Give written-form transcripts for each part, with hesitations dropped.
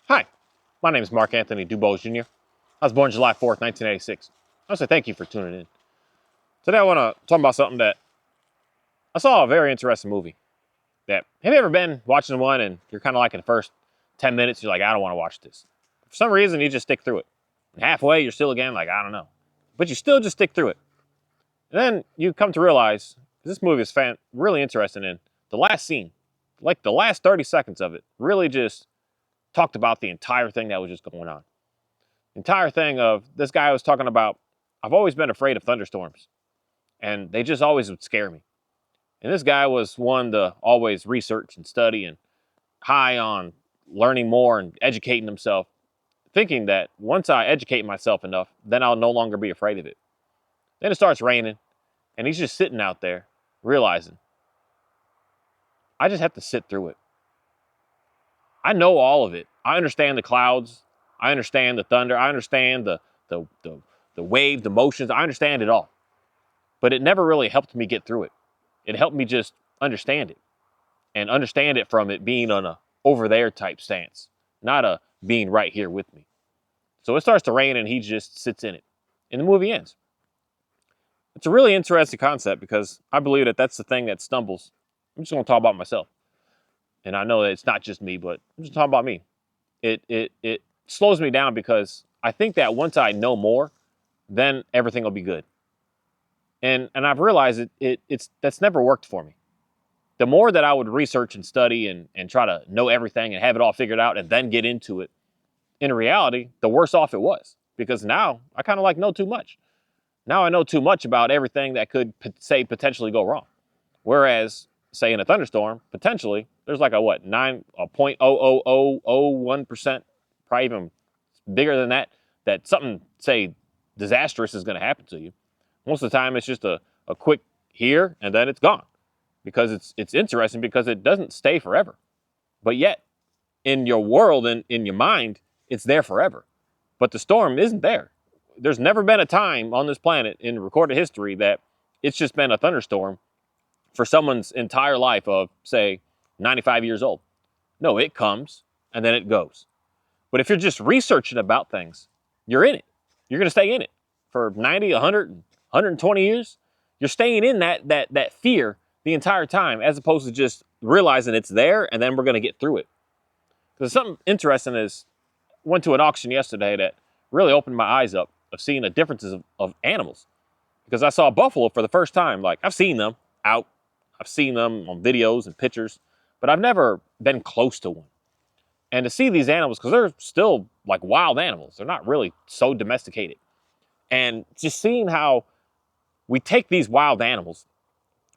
Hi, my name is Mark Anthony Dubose Jr. I was born July 4th, 1986. I want to say thank you for tuning in. Today I want to talk about something that I saw a very interesting movie. Have you ever been watching one and you're kind of like in the first 10 minutes, you're like, I don't want to watch this. For some reason, you just stick through it. And halfway, you're still again like, I don't know. But you still just stick through it. And then you come to realize this movie is really interesting. And the last scene, like the last 30 seconds of it, really just talked about the entire thing that was just going on. Entire thing of this guy was talking about, I've always been afraid of thunderstorms, and they just always would scare me. And this guy was one to always research and study and high on learning more and educating himself, thinking that once I educate myself enough, then I'll no longer be afraid of it. Then it starts raining, and he's just sitting out there realizing, I just have to sit through it. I know all of it. I understand the clouds. I understand the thunder. I understand the wave, the motions. I understand it all. But it never really helped me get through it. It helped me just understand it and understand it from it being on a over there type stance, not a being right here with me. So it starts to rain and he just sits in it. And the movie ends. It's a really interesting concept because I believe that that's the thing that stumbles. I'm just going to talk about myself. And I know that it's not just me, but I'm just talking about me. It slows me down because I think that once I know more, then everything will be good. And I've realized it's that's never worked for me. The more that I would research and study and try to know everything and have it all figured out and then get into it, in reality, the worse off it was. Because now I kind of like know too much. Now I know too much about everything that could say potentially go wrong. Whereas, say in a thunderstorm, potentially there's like a 0.00001%, probably even bigger than that, that something say disastrous is going to happen to you. Most of the time, it's just a quick here and then it's gone, because it's interesting because it doesn't stay forever. But yet, in your world and in your mind, it's there forever. But the storm isn't there. There's never been a time on this planet in recorded history that it's just been a thunderstorm for someone's entire life of, say, 95 years old. No, it comes and then it goes. But if you're just researching about things, you're in it. You're going to stay in it for 90, 100, 120 years. You're staying in that fear the entire time, as opposed to just realizing it's there and then we're going to get through it. Because something interesting is, went to an auction yesterday that really opened my eyes up of seeing the differences of animals. Because I saw a buffalo for the first time. Like, I've seen them out. I've seen them on videos and pictures, but I've never been close to one. And to see these animals, because they're still like wild animals, they're not really so domesticated. And just seeing how we take these wild animals,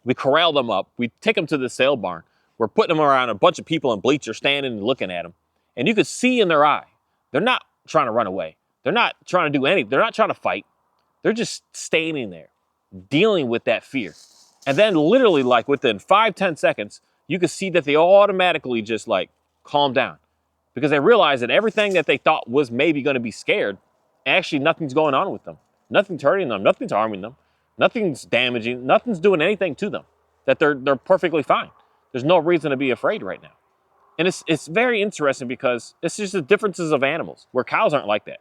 we corral them up, we take them to the sale barn, we're putting them around a bunch of people in bleachers standing and looking at them. And you could see in their eye, they're not trying to run away. They're not trying to do anything. They're not trying to fight. They're just standing there, dealing with that fear. And then literally like within 5-10 seconds, you could see that they automatically just like calm down, because they realize that everything that they thought was maybe going to be scared, actually nothing's going on with them. Nothing's hurting them. Nothing's harming them. Nothing's damaging. Nothing's doing anything to them. That they're perfectly fine. There's no reason to be afraid right now. And it's very interesting because it's just the differences of animals, where cows aren't like that.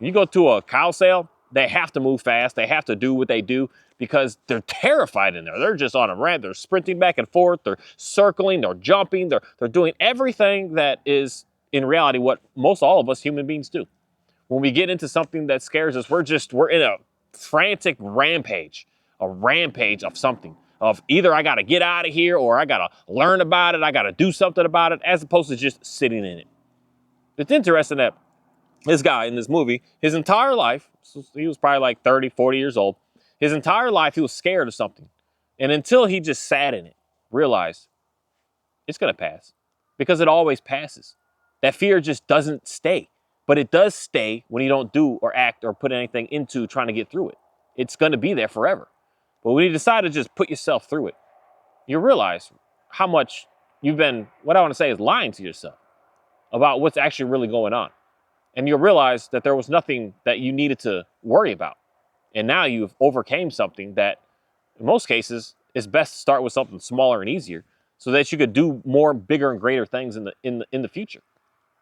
You go to a cow sale, they have to move fast. They have to do what they do because they're terrified in there. They're just on a rant. They're sprinting back and forth. They're circling. They're jumping. They're doing everything that is in reality what most all of us human beings do. When we get into something that scares us, we're in a frantic rampage of something. Of either I got to get out of here or I got to learn about it. I got to do something about it, as opposed to just sitting in it. It's interesting that this guy in this movie, his entire life, he was probably like 30, 40 years old. His entire life, he was scared of something. And until he just sat in it, realized it's going to pass, because it always passes. That fear just doesn't stay, but it does stay when you don't do or act or put anything into trying to get through it. It's going to be there forever. But when you decide to just put yourself through it, you realize how much you've been, what I want to say is lying to yourself about what's actually really going on. And you'll realize that there was nothing that you needed to worry about. And now you've overcame something that, in most cases, is best to start with something smaller and easier, so that you could do more, bigger, and greater things in the future.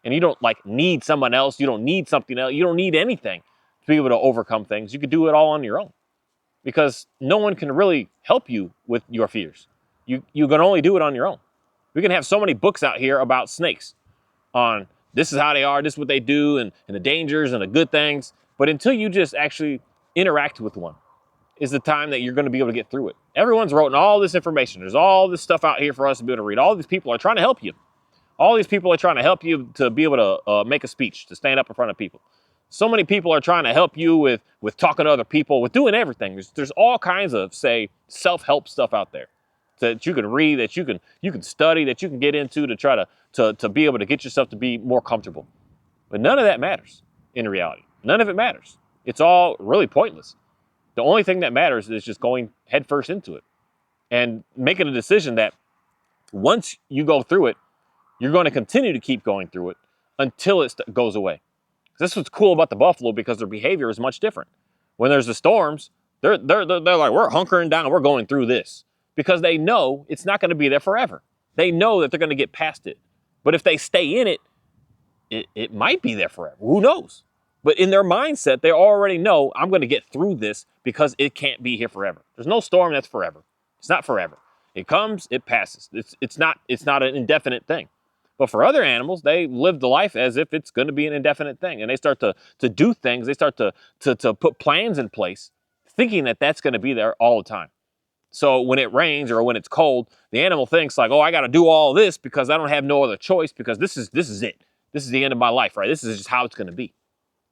and you don't like need someone else. You don't need something else. You don't need anything to be able to overcome things. You can do it all on your own because no one can really help you with your fears. You can only do it on your own. We can have so many books out here about snakes on this is how they are, this is what they do, and the dangers and the good things. But until you just actually interact with one is the time that you're going to be able to get through it. Everyone's written all this information. There's all this stuff out here for us to be able to read. All these people are trying to help you. All these people are trying to help you to be able to make a speech, to stand up in front of people. So many people are trying to help you with talking to other people, with doing everything. There's all kinds of, say, self-help stuff out there that you can read, that you can study, that you can get into to try to be able to get yourself to be more comfortable. But none of that matters in reality. None of it matters. It's all really pointless. The only thing that matters is just going headfirst into it and making a decision that once you go through it, you're going to continue to keep going through it until it goes away. This is what's cool about the buffalo because their behavior is much different. When there's the storms, they're like, we're hunkering down, we're going through this because they know it's not going to be there forever. They know that they're going to get past it. But if they stay in it, it might be there forever. Who knows? But in their mindset, they already know I'm going to get through this because it can't be here forever. There's no storm that's forever. It's not forever. It comes, it passes. It's not an indefinite thing. But for other animals, they live the life as if it's going to be an indefinite thing. And they start to do things. They start to put plans in place thinking that that's going to be there all the time. So when it rains or when it's cold, the animal thinks like, oh, I got to do all this because I don't have no other choice because this is it. This is the end of my life, right? This is just how it's going to be.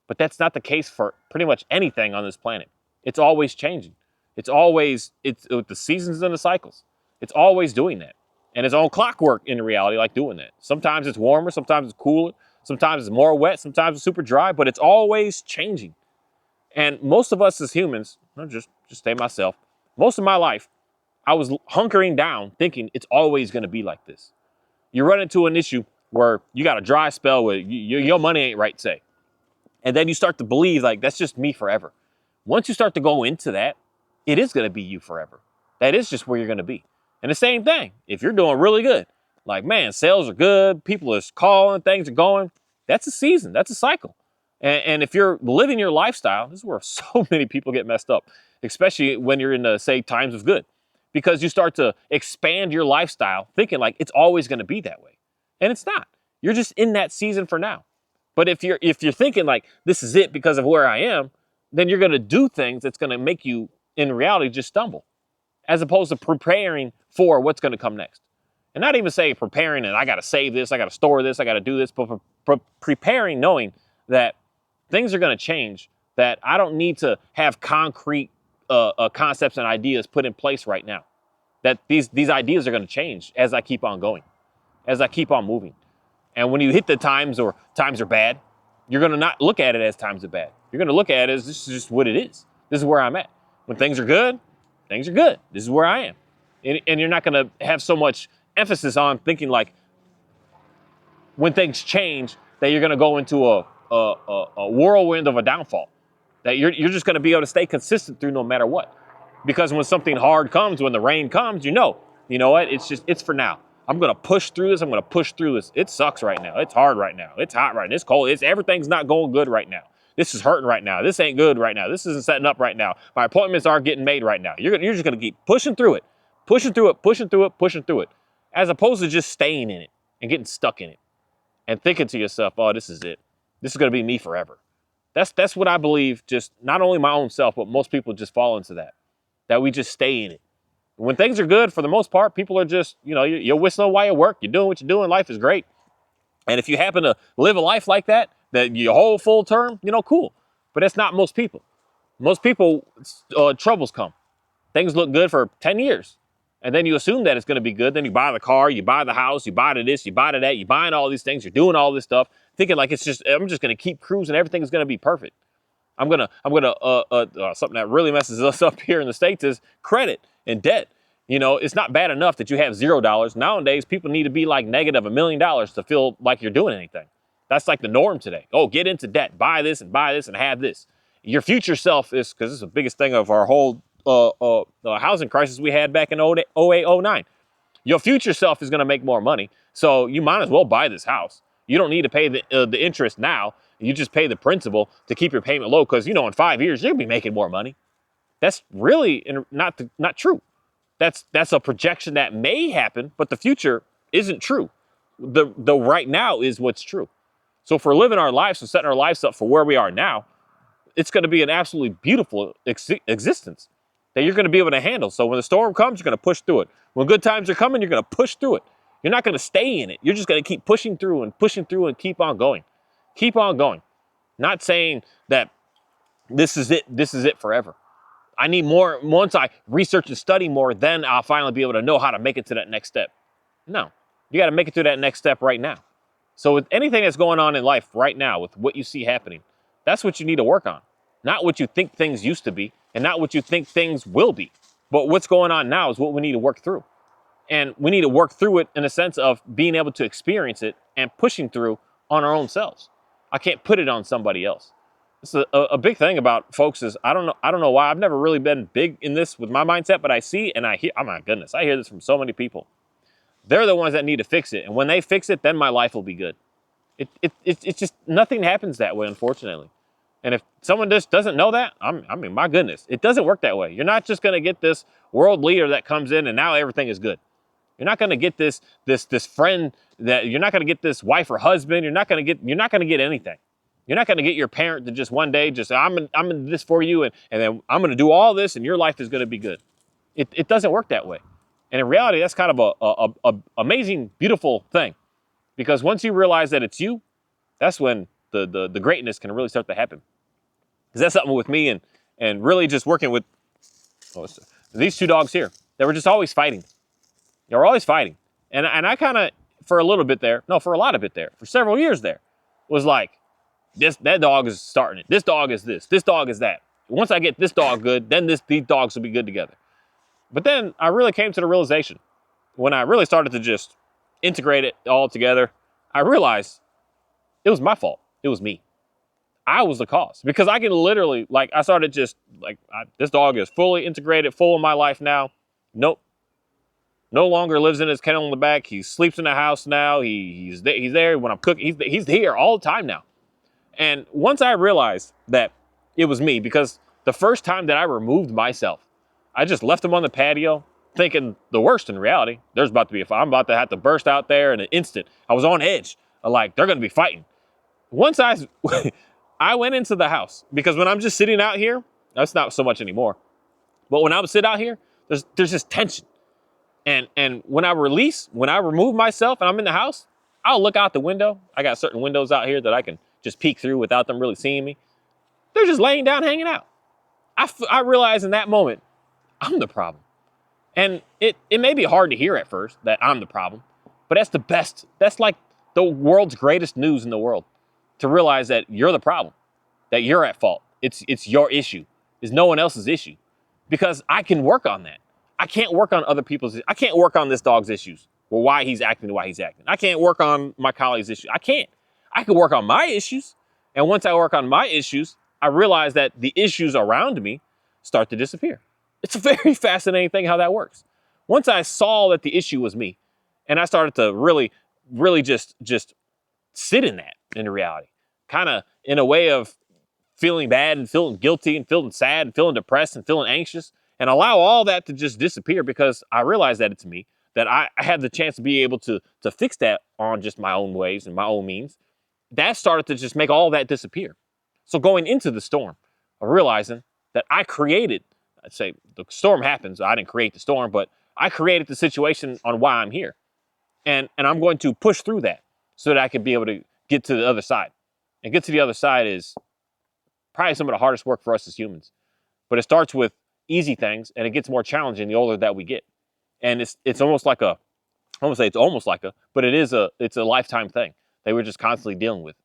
But that's not the case for pretty much anything on this planet. It's always changing. It's with the seasons and the cycles. It's always doing that. And it's on clockwork in reality, like doing that. Sometimes it's warmer, sometimes it's cooler, sometimes it's more wet, sometimes it's super dry, but it's always changing. And most of us as humans, I'll just say myself, most of my life, I was hunkering down thinking it's always going to be like this. You run into an issue where you got a dry spell where your money ain't right, say. And then you start to believe like, that's just me forever. Once you start to go into that, it is going to be you forever. That is just where you're going to be. And the same thing, if you're doing really good, like, man, sales are good, people are calling, things are going, that's a season, that's a cycle. And if you're living your lifestyle, this is where so many people get messed up, especially when you're in the, say, times of good, because you start to expand your lifestyle thinking like it's always going to be that way. And it's not. You're just in that season for now. But if you're thinking like this is it because of where I am, then you're going to do things that's going to make you, in reality, just stumble, as opposed to preparing for what's going to come next. And not even say preparing and I got to save this, I got to store this, I got to do this, but preparing knowing that things are going to change, that I don't need to have concrete concepts and ideas put in place right now. That these ideas are going to change as I keep on going, as I keep on moving. And when you hit the times or times are bad, you're going to not look at it as times are bad. You're going to look at it as this is just what it is. This is where I'm at. When things are good, things are good. This is where I am. And you're not going to have so much emphasis on thinking like when things change that you're going to go into a whirlwind of a downfall. That you're just going to be able to stay consistent through no matter what. Because when something hard comes, when the rain comes, you know what? It's for now. I'm going to push through this. I'm going to push through this. It sucks right now. It's hard right now. It's hot right now. It's cold. Everything's not going good right now. This is hurting right now. This ain't good right now. This isn't setting up right now. My appointments aren't getting made right now. You're just going to keep pushing through it, pushing through it, pushing through it, pushing through it, as opposed to just staying in it and getting stuck in it and thinking to yourself, oh, this is it. This is going to be me forever. That's what I believe, just not only my own self, but most people just fall into that we just stay in it. When things are good, for the most part, people are just, you're whistling while you work. You're doing what you're doing. Life is great. And if you happen to live a life like that your whole full term, cool. But that's not most people. Most people, troubles come. Things look good for 10 years. And then you assume that it's going to be good. Then you buy the car, you buy the house, you buy to this, you buy to that, you're buying all these things, you're doing all this stuff, thinking like I'm just going to keep cruising, everything's going to be perfect. Something that really messes us up here in the States is credit and debt. It's not bad enough that you have $0. Nowadays, people need to be like negative $1 million to feel like you're doing anything. That's like the norm today. Oh, get into debt, buy this and have this. Your future self is, because this is the biggest thing of our whole housing crisis we had back in 08, 09. Your future self is going to make more money. So you might as well buy this house. You don't need to pay the interest now. You just pay the principal to keep your payment low because, in 5 years, you'll be making more money. That's really not true. That's a projection that may happen, but the future isn't true. The right now is what's true. So if we're living our lives and setting our lives up for where we are now, it's going to be an absolutely beautiful existence that you're going to be able to handle. So when the storm comes, you're going to push through it. When good times are coming, you're going to push through it. You're not going to stay in it. You're just going to keep pushing through and keep on going. Keep on going. Not saying that this is it forever. I need more. Once I research and study more, then I'll finally be able to know how to make it to that next step. No, you got to make it to that next step right now. So with anything that's going on in life right now, with what you see happening, that's what you need to work on. Not what you think things used to be and not what you think things will be. But what's going on now is what we need to work through. And we need to work through it in a sense of being able to experience it and pushing through on our own selves. I can't put it on somebody else. It's a big thing about folks is I don't know why. I've never really been big in this with my mindset, but I see and I hear, oh my goodness, I hear this from so many people. They're the ones that need to fix it. And when they fix it, then my life will be good. It's just nothing happens that way, unfortunately. And if someone just doesn't know that, I mean, my goodness, it doesn't work that way. You're not just going to get this world leader that comes in and now everything is good. You're not going to get this friend that you're not going to get this wife or husband. You're not going to get anything. You're not going to get your parent to just one day just I'm in this for you and then I'm going to do all this and your life is going to be good. It doesn't work that way. And in reality, that's kind of a amazing, beautiful thing. Because once you realize that it's you, that's when the greatness can really start to happen. Because that's something with me and really just working with these two dogs here. They were just always fighting. They were always fighting. And I kind of, for a little bit there, no, for a lot of it there, for several years there, was like, that dog is starting it. This dog is this dog is that. Once I get this dog good, then these dogs will be good together. But then I really came to the realization when I really started to just integrate it all together, I realized it was my fault. It was me. I was the cause because I can literally, I started just this dog is fully integrated, full in my life now. Nope. No longer lives in his kennel in the back. He sleeps in the house now. He's there when I'm cooking. He's here all the time now. And once I realized that it was me, because the first time that I removed myself, I just left him on the patio thinking the worst in reality. There's about to be I'm about to have to burst out there in an instant. I was on edge. They're going to be fighting. Once I went into the house, because when I'm just sitting out here, that's not so much anymore. But when I would sit out here, there's just tension. And when I remove myself and I'm in the house, I'll look out the window. I got certain windows out here that I can just peek through without them really seeing me. They're just laying down, hanging out. I realize in that moment, I'm the problem. And it may be hard to hear at first that I'm the problem, but that's the best. That's like the world's greatest news in the world, to realize that you're the problem, that you're at fault. It's your issue. It's no one else's issue, because I can work on that. I can't work on other people's. I can't work on this dog's issues or why he's acting the way he's acting. I can't work on my colleague's issue. I can't. I can work on my issues. And once I work on my issues, I realize that the issues around me start to disappear. It's a very fascinating thing how that works. Once I saw that the issue was me, and I started to really, really just sit in that in reality, kind of in a way of feeling bad and feeling guilty and feeling sad and feeling depressed and feeling anxious, and allow all that to just disappear, because I realized that it's me, that I had the chance to be able to fix that on just my own ways and my own means. That started to just make all that disappear. So going into the storm, of realizing that I created, I'd say the storm happens, I didn't create the storm, but I created the situation on why I'm here. And I'm going to push through that so that I can be able to get to the other side. And get to the other side is probably some of the hardest work for us as humans. But it starts with easy things, and it gets more challenging the older that we get. And it's almost like I won't say it's almost like but it's a lifetime thing that we're just constantly dealing with.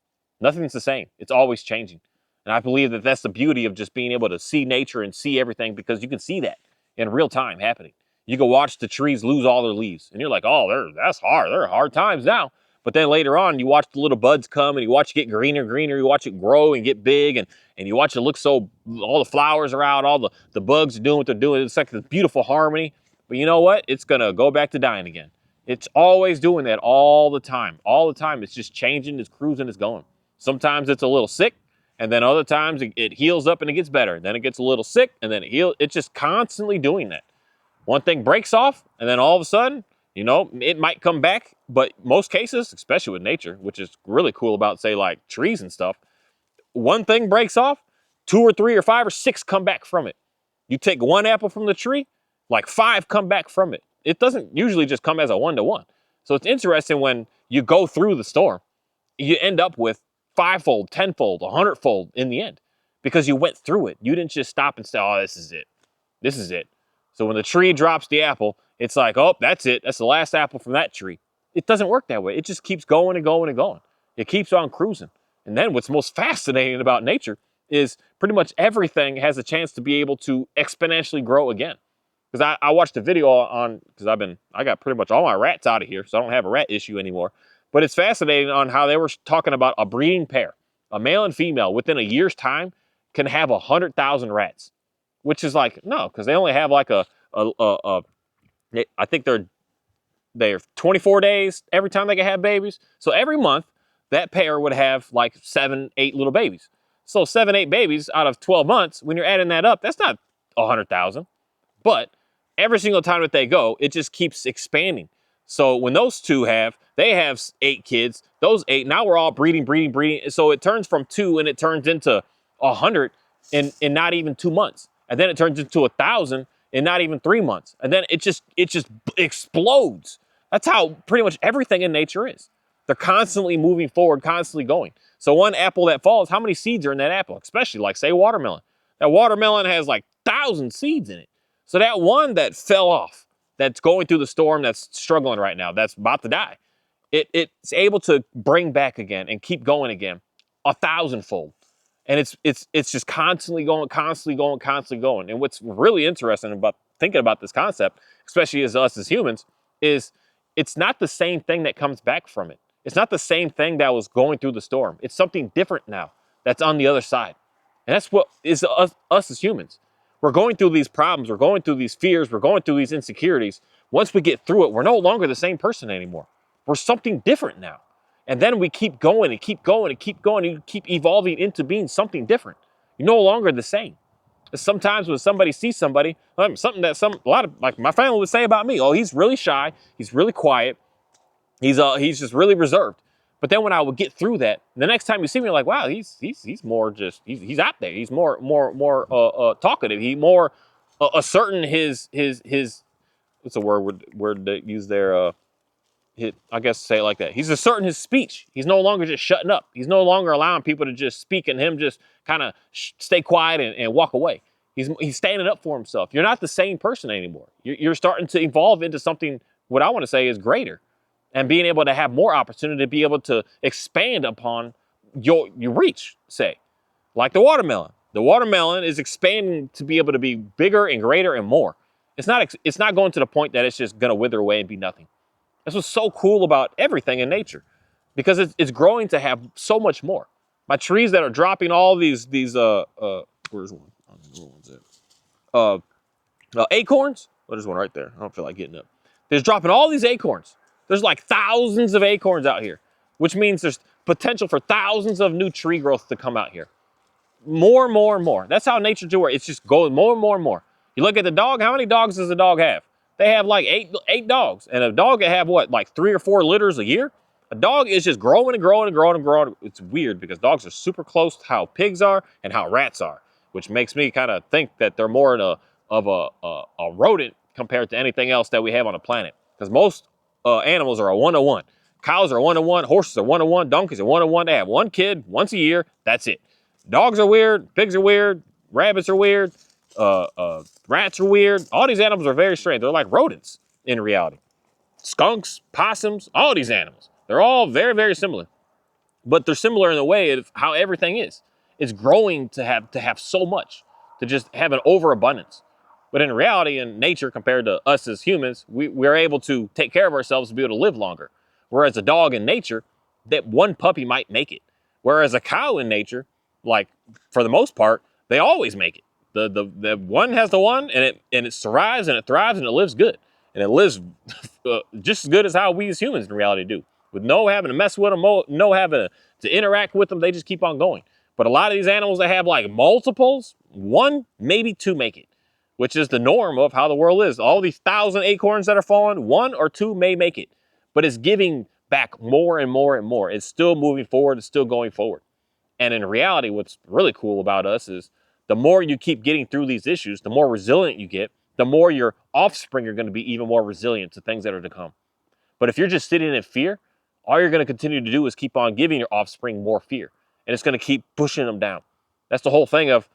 Nothing's the same. It's always changing. And I believe that that's the beauty of just being able to see nature and see everything, because you can see that in real time happening. You can watch the trees lose all their leaves, and you're like, oh, that's hard. There are hard times now. But then later on, you watch the little buds come, and you watch it get greener, you watch it grow and get big, and you watch it look so, all the flowers are out, all the bugs are doing what they're doing. It's like this beautiful harmony. But you know what? It's going to go back to dying again. It's always doing that all the time. All the time. It's just changing, it's cruising, it's going. Sometimes it's a little sick, and then other times it heals up and it gets better. Then it gets a little sick, and then it heals. It's just constantly doing that. One thing breaks off, and then all of a sudden, you know, it might come back. But most cases, especially with nature, which is really cool about, say, like trees and stuff, one thing breaks off, 2 or 3 or 5 or 6 come back from it. You take one apple from the tree, like 5 come back from it. It doesn't usually just come as a 1-to-1. So it's interesting when you go through the storm, you end up with 5-fold, 10-fold, 100-fold in the end because you went through it. You didn't just stop and say, oh, this is it. This is it. So when the tree drops the apple, it's like, oh, that's it. That's the last apple from that tree. It doesn't work that way. It just keeps going and going and going. It keeps on cruising. And then what's most fascinating about nature is pretty much everything has a chance to be able to exponentially grow again. Because I watched a video on, because I got pretty much all my rats out of here, so I don't have a rat issue anymore. But it's fascinating on how they were talking about a breeding pair. A male and female within a year's time can have 100,000 rats. Which is like, no, because they only have like I think they're 24 days every time they can have babies. So every month, that pair would have like 7, 8 little babies. So 7, 8 babies out of 12 months, when you're adding that up, that's not 100,000. But every single time that they go, it just keeps expanding. So when those two they have 8 kids, those 8, now we're all breeding. So it turns from 2 and it turns into 100 in not even 2 months. And then it turns into 1,000 in not even 3 months. And then it just explodes. That's how pretty much everything in nature is. They're constantly moving forward, constantly going. So one apple that falls, how many seeds are in that apple? Especially like, say, watermelon. That watermelon has like 1,000 seeds in it. So that one that fell off, that's going through the storm, that's struggling right now, that's about to die, it's able to bring back again and keep going again 1,000-fold. And it's just constantly going. And what's really interesting about thinking about this concept, especially as us as humans, is it's not the same thing that comes back from it. It's not the same thing that was going through the storm. It's something different now that's on the other side. And that's what is us as humans. We're going through these problems. We're going through these fears. We're going through these insecurities. Once we get through it, we're no longer the same person anymore. We're something different now. And then we keep going and keep going and keep going and you keep evolving into being something different. You're no longer the same. Sometimes when somebody sees somebody, something that a lot of like my family would say about me, oh, he's really shy, he's really quiet, he's just really reserved. But then when I would get through that, the next time you see me, you're like, wow, he's more just he's out there. He's more talkative. He's more asserting his what's the word they use there? I guess say it like that. He's asserting his speech. He's no longer just shutting up. He's no longer allowing people to just speak and him just kind of stay quiet and walk away. He's standing up for himself. You're not the same person anymore. You're starting to evolve into something, what I want to say is greater, and being able to have more opportunity to be able to expand upon your reach, say, like the watermelon. The watermelon is expanding to be able to be bigger and greater and more. It's not going to the point that it's just going to wither away and be nothing. That's what's so cool about everything in nature, because it's growing to have so much more. My trees that are dropping all these where's one? Acorns. Oh, there's one right there. I don't feel like getting up. There's dropping all these acorns. There's like thousands of acorns out here, which means there's potential for thousands of new tree growth to come out here. More and more and more. That's how nature do it. It's just going more and more and more. You look at the dog. How many dogs does a dog have? They have like eight dogs. And a dog can have what, like 3 or 4 litters a year? A dog is just growing and growing and growing and growing. It's weird because dogs are super close to how pigs are and how rats are, which makes me kind of think that they're more of a rodent compared to anything else that we have on the planet. Because most animals are a 1-to-1. Cows are 1-to-1. Horses are 1-to-1. Donkeys are 1-to-1. They have one kid once a year. That's it. Dogs are weird. Pigs are weird. Rabbits are weird. Rats are weird. All these animals are very strange. They're like rodents in reality. Skunks, possums, all these animals. They're all very, very similar. But they're similar in the way of how everything is. It's growing to have so much, to just have an overabundance. But in reality, in nature, compared to us as humans, we're able to take care of ourselves to be able to live longer. Whereas a dog in nature, that one puppy might make it. Whereas a cow in nature, like for the most part, they always make it. The one has the one, and it survives and it thrives and it lives good. and it lives just as good as how we as humans in reality do, with no having to mess with them, no having to interact with them. They just keep on going. But a lot of these animals that have like multiples, one, maybe two make it, which is the norm of how the world is. All these 1,000 acorns that are falling, one or two may make it, but it's giving back more and more and more. It's still moving forward. It's still going forward. And in reality, what's really cool about us is the more you keep getting through these issues, the more resilient you get, the more your offspring are going to be even more resilient to things that are to come. But if you're just sitting in fear, all you're going to continue to do is keep on giving your offspring more fear. And it's going to keep pushing them down. That's the whole thing of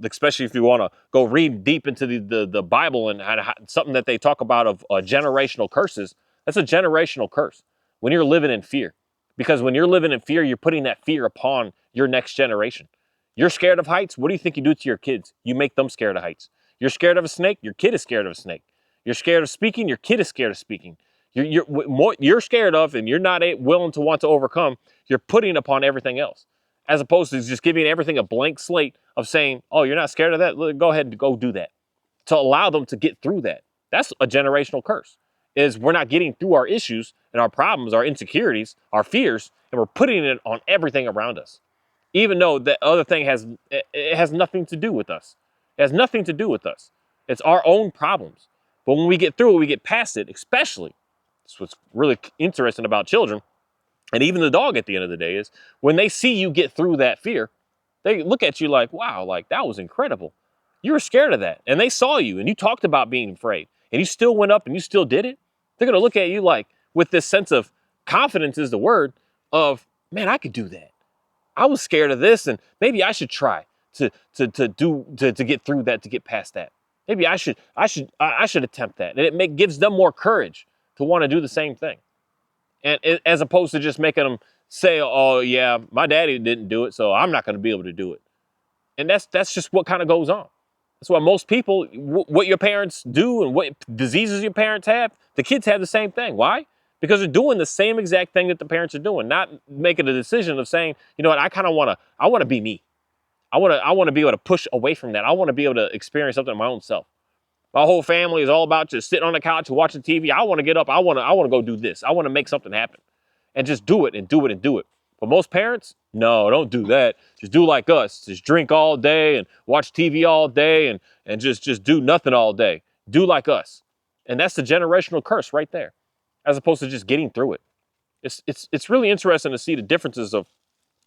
especially if you want to go read deep into the Bible and something that they talk about of generational curses. That's a generational curse when you're living in fear. Because when you're living in fear, you're putting that fear upon your next generation. You're scared of heights. What do you think you do to your kids? You make them scared of heights. You're scared of a snake. Your kid is scared of a snake. You're scared of speaking. Your kid is scared of speaking. You're scared of, and you're not willing to want to overcome. You're putting upon everything else, as opposed to just giving everything a blank slate of saying, "Oh, you're not scared of that. Go ahead and go do that." To allow them to get through that. That's a generational curse. Is we're not getting through our issues and our problems, our insecurities, our fears, and we're putting it on everything around us. Even though that other thing has nothing to do with us. It has nothing to do with us. It's our own problems. But when we get through it, we get past it, especially. That's what's really interesting about children, and even the dog at the end of the day, is when they see you get through that fear, they look at you like, wow, like that was incredible. You were scared of that. And they saw you and you talked about being afraid and you still went up and you still did it. They're going to look at you like with this sense of confidence is the word of, man, I could do that. I was scared of this and maybe I should try to get through that, to get past that. Maybe I should attempt that. And it gives them more courage to want to do the same thing. And as opposed to just making them say, oh yeah, my daddy didn't do it, so I'm not going to be able to do it. And that's just what kind of goes on. That's why most people, what your parents do and what diseases your parents have, the kids have the same thing. Why? Because they're doing the same exact thing that the parents are doing, not making a decision of saying, you know what, I want to be me. I want to be able to push away from that. I want to be able to experience something my own self. My whole family is all about just sitting on the couch and watching TV. I want to get up. I want to go do this. I want to make something happen, and just do it and do it and do it. But most parents, no, don't do that. Just do like us. Just drink all day and watch TV all day and just do nothing all day. Do like us. And that's the generational curse right there, as opposed to just getting through it. It's really interesting to see the differences of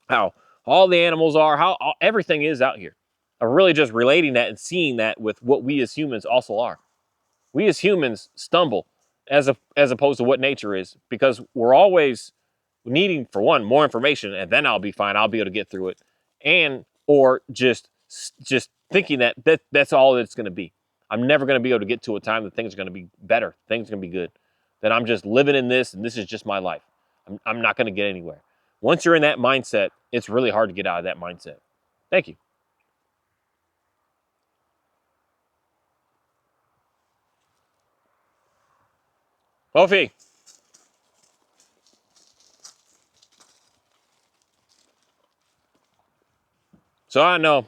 how all the animals are, how everything is out here. I'm really just relating that and seeing that with what we as humans also are. We as humans stumble as opposed to what nature is, because we're always needing, for one, more information, and then I'll be fine. I'll be able to get through it, and or just thinking that's all it's going to be. I'm never going to be able to get to a time that things are going to be better. Things are going to be good. That I'm just living in this, and this is just my life. I'm not going to get anywhere. Once you're in that mindset, it's really hard to get out of that mindset. Thank you. Kofi. So I know it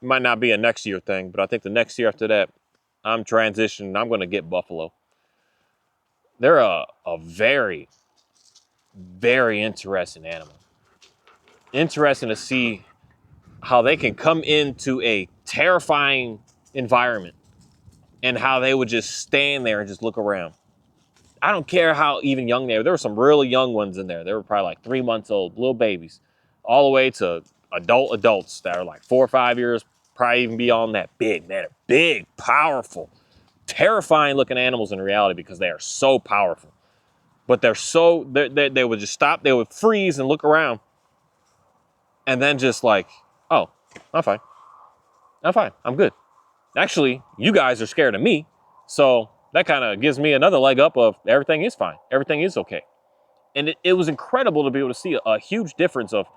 might not be a next year thing, but I think the next year after that, I'm transitioning. I'm going to get buffalo. They're a very, very interesting animal. Interesting to see how they can come into a terrifying environment and how they would just stand there and just look around. I don't care how even young they were. There were some really young ones in there. They were probably like 3 months old, little babies, all the way to adults that are like 4 or 5 years, probably even beyond that. Big, man, big, powerful, terrifying looking animals in reality, because they are so powerful. But they would just stop, they would freeze and look around, and then just like, oh, I'm fine. I'm good. Actually, you guys are scared of me, so that kind of gives me another leg up of everything is fine. Everything is okay. And it was incredible to be able to see a huge difference of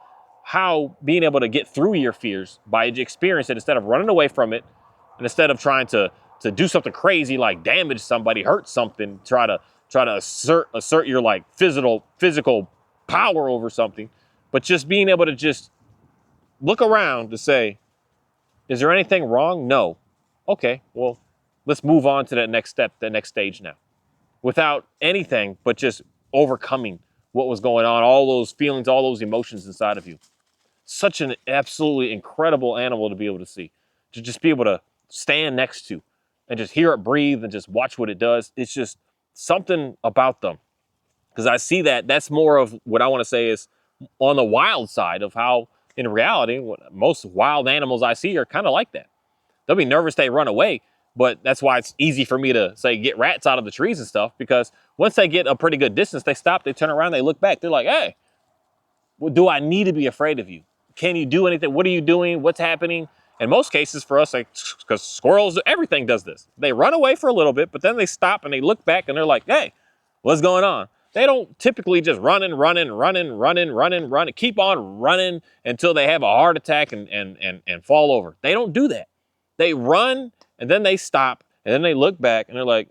how being able to get through your fears by experiencing it, instead of running away from it, and instead of trying to do something crazy like damage somebody, hurt something, try to assert your like physical power over something, but just being able to just look around to say, is there anything wrong? No. Okay, well, let's move on to that next step, the next stage now. without anything but just overcoming what was going on, all those feelings, all those emotions inside of you. Such an absolutely incredible animal to be able to see, to just be able to stand next to and just hear it breathe and just watch what it does. It's just something about them. Because I see that's more of what I want to say is on the wild side of how, in reality, most wild animals I see are kind of like that. They'll be nervous they run away, but that's why it's easy for me to say get rats out of the trees and stuff, because once they get a pretty good distance, they stop, they turn around, they look back. They're like, hey, well, do I need to be afraid of you? Can you do anything? What are you doing? What's happening? In most cases for us, like, because squirrels, everything does this. They run away for a little bit, but then they stop and they look back and they're like, hey, what's going on? They don't typically just run, keep on running until they have a heart attack and fall over. They don't do that. They run and then they stop and then they look back and they're like,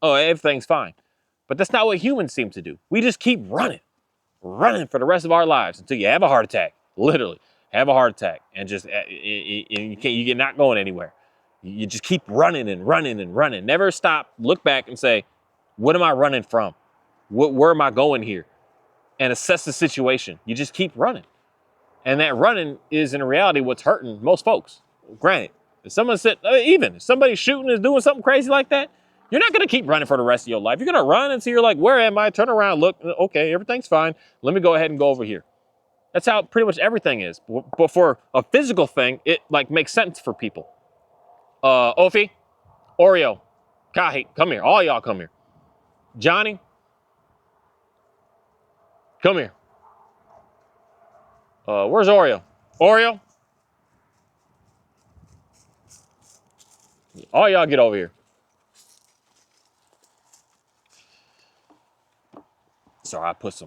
oh, everything's fine. But that's not what humans seem to do. We just keep running for the rest of our lives until you have a heart attack, literally have a heart attack, and just you get not going anywhere. You just keep running. Never stop, look back and say, what am I running from? Where am I going here? And assess the situation. You just keep running. And that running is in reality what's hurting most folks. Granted, if someone said, even if somebody's shooting is doing something crazy like that, you're not going to keep running for the rest of your life. You're going to run until you're like, where am I? Turn around, look, okay, everything's fine. Let me go ahead and go over here. That's how pretty much everything is. But for a physical thing, it like makes sense for people. Ophi, Oreo, Kahi, come here. All y'all come here. Johnny, come here. Where's Oreo? Oreo? All y'all get over here. So I put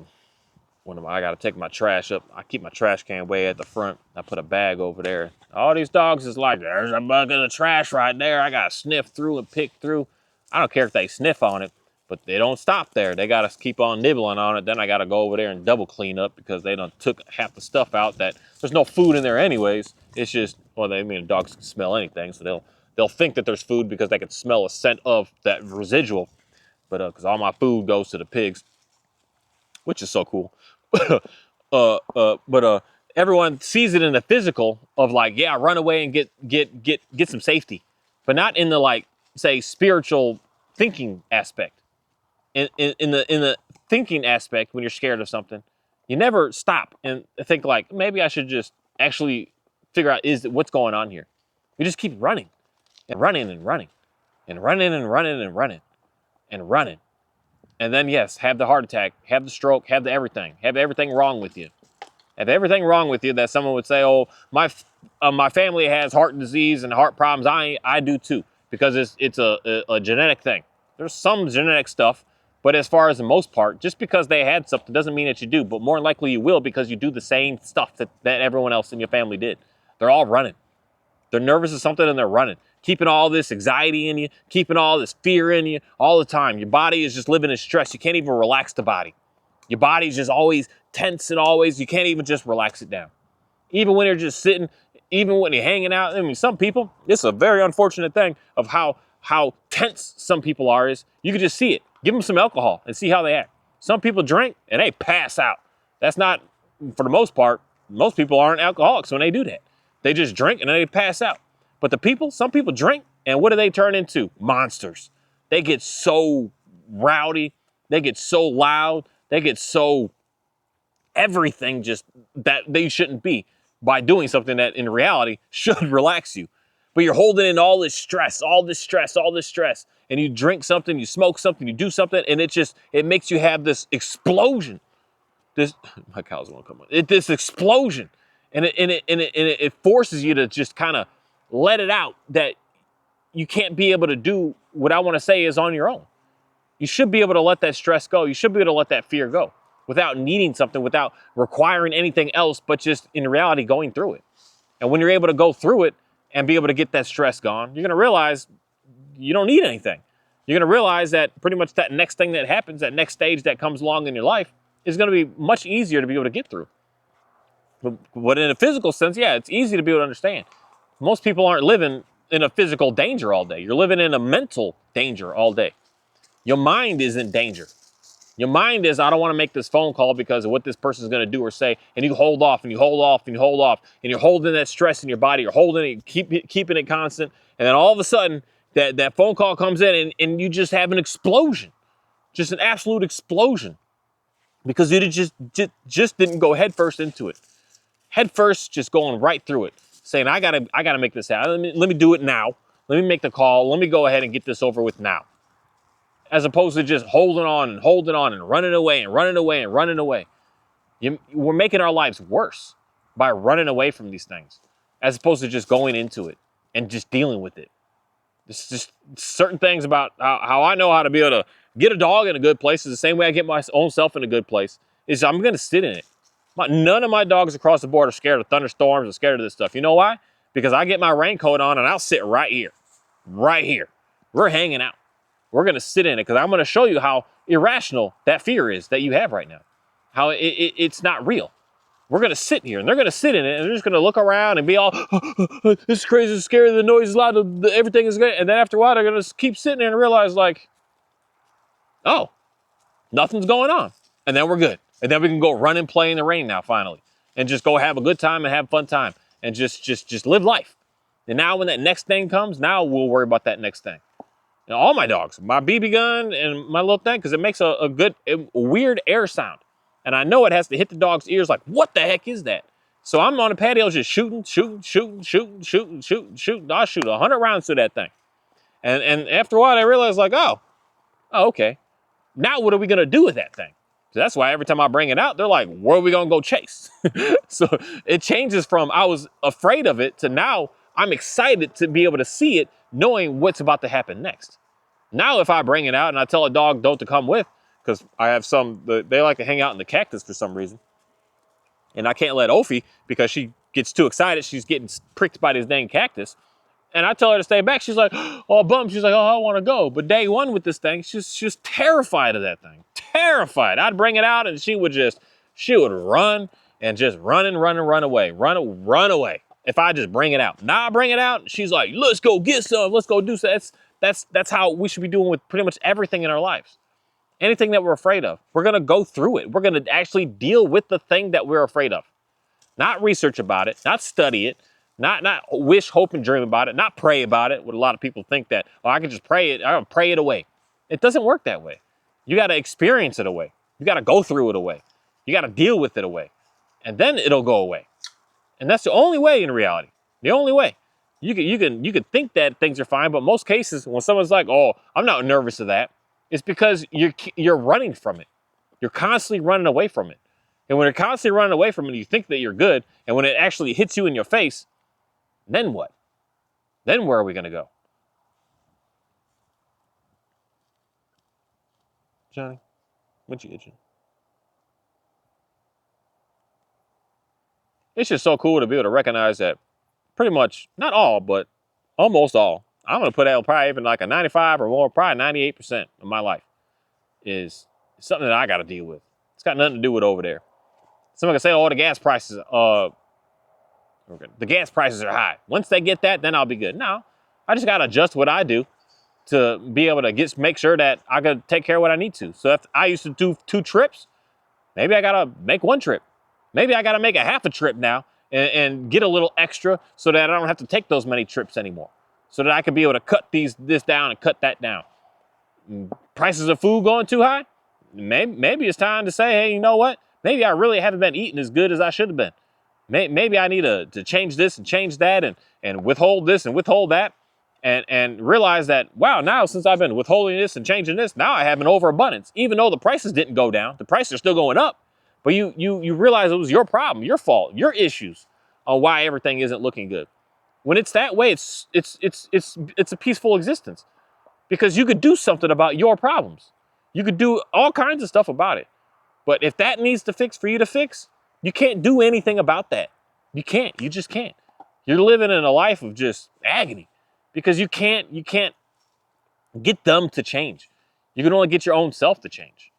I gotta take my trash up. I keep my trash can way at the front. I put a bag over there. All these dogs is like, there's a bucket of trash right there. I gotta sniff through and pick through. I don't care if they sniff on it, but they don't stop there. They gotta keep on nibbling on it. Then I gotta go over there and double clean up because they done took half the stuff out that there's no food in there anyways. It's just, well, dogs can smell anything, so they'll think that there's food because they can smell a scent of that residual. But because all my food goes to the pigs, which is so cool. But everyone sees it in the physical of like, yeah, run away and get some safety, but not in the like, say, spiritual thinking aspect. In the thinking aspect, when you're scared of something, you never stop and think like, maybe I should just actually figure out what's going on here. You just keep running and running and running and running and running and running and running. And then, yes, have the heart attack, have the stroke, have everything wrong with you. Have everything wrong with you that someone would say, oh, my family has heart disease and heart problems. I do too, because it's a genetic thing. There's some genetic stuff, but as far as the most part, just because they had something doesn't mean that you do, but more likely you will because you do the same stuff that everyone else in your family did. They're all running. They're nervous of something and they're running. Keeping all this anxiety in you, keeping all this fear in you all the time. Your body is just living in stress. You can't even relax the body. Your body's just always tense and you can't even just relax it down. Even when you're just sitting, even when you're hanging out. I mean, some people, it's a very unfortunate thing of how tense some people are is you can just see it. Give them some alcohol and see how they act. Some people drink and they pass out. That's not, for the most part, most people aren't alcoholics when they do that. They just drink and then they pass out. But some people drink, and what do they turn into? Monsters. They get so rowdy. They get so loud. They get so everything just that they shouldn't be by doing something that in reality should relax you. But you're holding in all this stress, and you drink something, you smoke something, you do something, and it makes you have this explosion. My cows won't come on. This explosion, and it forces you to just kind of let it out that you can't be able to do what I want to say is on your own. You should be able to let that stress go. You should be able to let that fear go without needing something, without requiring anything else, but just in reality going through it. And when you're able to go through it and be able to get that stress gone, you're going to realize you don't need anything. You're going to realize that pretty much that next thing that happens, that next stage that comes along in your life is going to be much easier to be able to get through. But in a physical sense, yeah, it's easy to be able to understand. Most people aren't living in a physical danger all day. You're living in a mental danger all day. Your mind is in danger. Your mind is, I don't want to make this phone call because of what this person's going to do or say. And you hold off and you hold off and you hold off and you're holding that stress in your body. You're holding it, keeping it constant. And then all of a sudden that phone call comes in and you just have an explosion, just an absolute explosion because you just didn't go headfirst into it. Headfirst, just going right through it, saying, I gotta make this happen. Let me do it now. Let me make the call. Let me go ahead and get this over with now. As opposed to just holding on and running away and running away and running away. We're making our lives worse by running away from these things, as opposed to just going into it and just dealing with it. It's just certain things about how I know how to be able to get a dog in a good place is the same way I get my own self in a good place, is I'm going to sit in it. None of my dogs across the board are scared of thunderstorms or scared of this stuff. You know why? Because I get my raincoat on and I'll sit right here. Right here. We're hanging out. We're going to sit in it because I'm going to show you how irrational that fear is that you have right now. How it's not real. We're going to sit here and they're going to sit in it and they're just going to look around and be all, this is crazy, it's scary, the noise is loud, everything is good. And then after a while, they're going to keep sitting there and realize like, oh, nothing's going on. And then we're good. And then we can go run and play in the rain now, finally. And just go have a good time and have a fun time. And just live life. And now when that next thing comes, now we'll worry about that next thing. And all my dogs, my BB gun and my little thing, because it makes a weird air sound. And I know it has to hit the dog's ears like, what the heck is that? So I'm on the patio just shooting. I'll shoot 100 rounds to that thing. And after a while, I realized like, oh, okay. Now what are we going to do with that thing? So that's why every time I bring it out, they're like, where are we going to go chase? So it changes from I was afraid of it to now I'm excited to be able to see it, knowing what's about to happen next. Now if I bring it out and I tell a dog don't to come with, because I have some, they like to hang out in the cactus for some reason. And I can't let Ophi, because she gets too excited, she's getting pricked by this dang cactus. And I tell her to stay back. She's like, oh, bum. She's like, oh, I want to go. But day one with this thing, she's terrified of that thing. Terrified. I'd bring it out and she would run and just run away. Run away. If I just bring it out. Now I bring it out, she's like, let's go get some. Let's go do some. That's how we should be doing with pretty much everything in our lives. Anything that we're afraid of, we're going to go through it. We're going to actually deal with the thing that we're afraid of. Not research about it, not study it, not wish, hope, and dream about it, not pray about it. What a lot of people think that, oh, I can just pray it, I'll pray it away. It doesn't work that way. You got to experience it away. You got to go through it away. You got to deal with it away. And then it'll go away. And that's the only way in reality. The only way. You can think that things are fine, but most cases, when someone's like, oh, I'm not nervous of that, it's because you're running from it. You're constantly running away from it. And when you're constantly running away from it, you think that you're good. And when it actually hits you in your face, then what? Then where are we going to go? Johnny, what you itching? It's just so cool to be able to recognize that pretty much, not all, but almost all, I'm going to put out probably even like a 95 or more, probably 98% of my life is something that I got to deal with. It's got nothing to do with over there. Someone can say, oh, the gas prices are high. Once they get that, then I'll be good. No, I just got to adjust what I do to be able to make sure that I can take care of what I need to. So if I used to do 2 trips, maybe I got to make 1 trip. Maybe I got to make a half a trip now and get a little extra so that I don't have to take those many trips anymore. So that I can be able to cut this down and cut that down. Prices of food going too high? Maybe it's time to say, hey, you know what? Maybe I really haven't been eating as good as I should have been. Maybe I need to change this and change that and withhold this and withhold that and realize that, wow, now since I've been withholding this and changing this, now I have an overabundance. Even though the prices didn't go down, the prices are still going up. But you realize it was your problem, your fault, your issues on why everything isn't looking good. When it's that way, it's a peaceful existence because you could do something about your problems. You could do all kinds of stuff about it. But if that needs to fix for you to fix, you can't do anything about that. You can't. You just can't. You're living in a life of just agony because you can't get them to change. You can only get your own self to change.